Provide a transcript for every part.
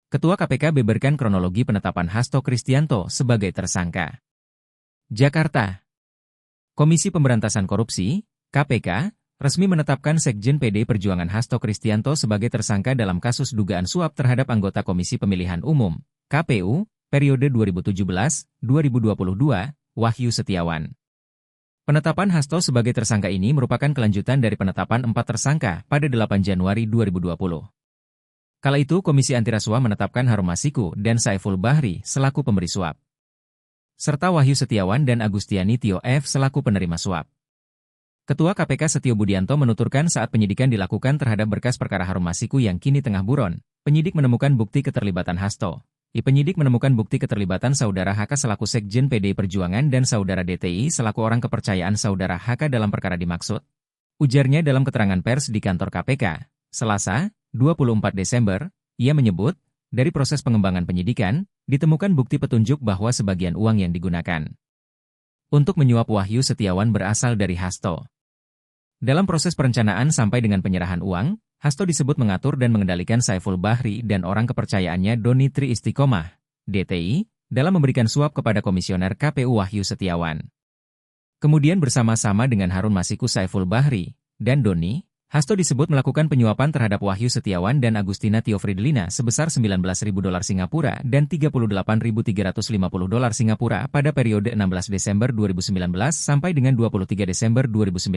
Ketua KPK beberkan kronologi penetapan Hasto Kristianto sebagai tersangka. Jakarta. Komisi Pemberantasan Korupsi, KPK, resmi menetapkan Sekjen PD Perjuangan Hasto Kristianto sebagai tersangka dalam kasus dugaan suap terhadap anggota Komisi Pemilihan Umum, KPU, periode 2017-2022, Wahyu Setiawan. Penetapan Hasto sebagai tersangka ini merupakan kelanjutan dari penetapan 4 tersangka pada 8 Januari 2020. Kala itu Komisi Anti Rasuah menetapkan Harun Masiku dan Saiful Bahri selaku pemberi suap, serta Wahyu Setiawan dan Agustiani Tio F selaku penerima suap. Ketua KPK Setio Budianto menuturkan saat penyidikan dilakukan terhadap berkas perkara Harun Masiku yang kini tengah buron, penyidik menemukan bukti keterlibatan Hasto. Penyidik menemukan bukti keterlibatan Saudara HK selaku Sekjen PDI Perjuangan dan Saudara DTI selaku orang kepercayaan Saudara HK dalam perkara dimaksud. Ujarnya dalam keterangan pers di kantor KPK, Selasa, 24 Desember, ia menyebut, dari proses pengembangan penyidikan, ditemukan bukti petunjuk bahwa sebagian uang yang digunakan untuk menyuap Wahyu Setiawan berasal dari Hasto. Dalam proses perencanaan sampai dengan penyerahan uang, Hasto disebut mengatur dan mengendalikan Saiful Bahri dan orang kepercayaannya Doni Tri Istiqomah, DTI, dalam memberikan suap kepada Komisioner KPU Wahyu Setiawan. Kemudian bersama-sama dengan Harun Masiku Saiful Bahri dan Doni, Hasto disebut melakukan penyuapan terhadap Wahyu Setiawan dan Agustina Tio Fridlina sebesar $19.000 Singapura dan $38.350 Singapura pada periode 16 Desember 2019 sampai dengan 23 Desember 2019.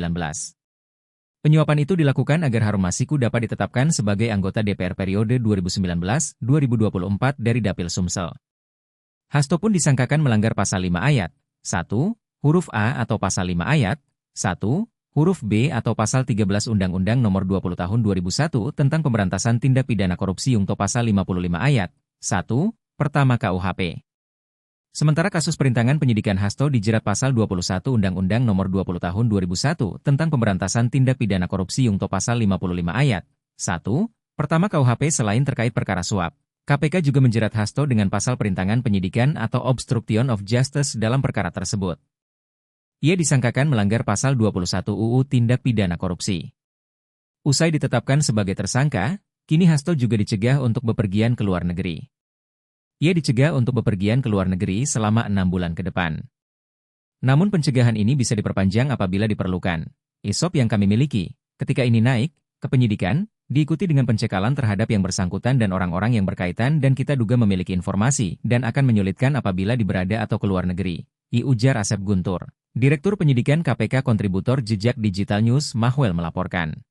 Penyuapan itu dilakukan agar Harun Masiku dapat ditetapkan sebagai anggota DPR periode 2019-2024 dari Dapil Sumsel. Hasto pun disangkakan melanggar pasal 5 ayat 1, huruf A atau pasal 5 ayat 1, huruf B atau pasal 13 Undang-Undang Nomor 20 Tahun 2001 tentang Pemberantasan Tindak Pidana Korupsi untuk pasal 55 ayat 1, pertama KUHP. Sementara kasus perintangan penyidikan Hasto dijerat pasal 21 Undang-Undang Nomor 20 Tahun 2001 tentang Pemberantasan Tindak Pidana Korupsi untuk pasal 55 ayat 1, pertama KUHP. Selain terkait perkara suap, KPK juga menjerat Hasto dengan pasal perintangan penyidikan atau obstruction of justice dalam perkara tersebut. Ia disangkakan melanggar pasal 21 UU Tindak Pidana Korupsi. Usai ditetapkan sebagai tersangka, kini Hasto juga dicegah untuk bepergian ke luar negeri. Ia dicegah untuk bepergian ke luar negeri selama 6 bulan ke depan. Namun pencegahan ini bisa diperpanjang apabila diperlukan. ISOP yang kami miliki, ketika ini naik ke penyidikan, diikuti dengan pencekalan terhadap yang bersangkutan dan orang-orang yang berkaitan dan kita duga memiliki informasi dan akan menyulitkan apabila diberada atau ke luar negeri. Ujar Asep Guntur, Direktur Penyidikan KPK Kontributor Jejak Digital News Mahwel melaporkan.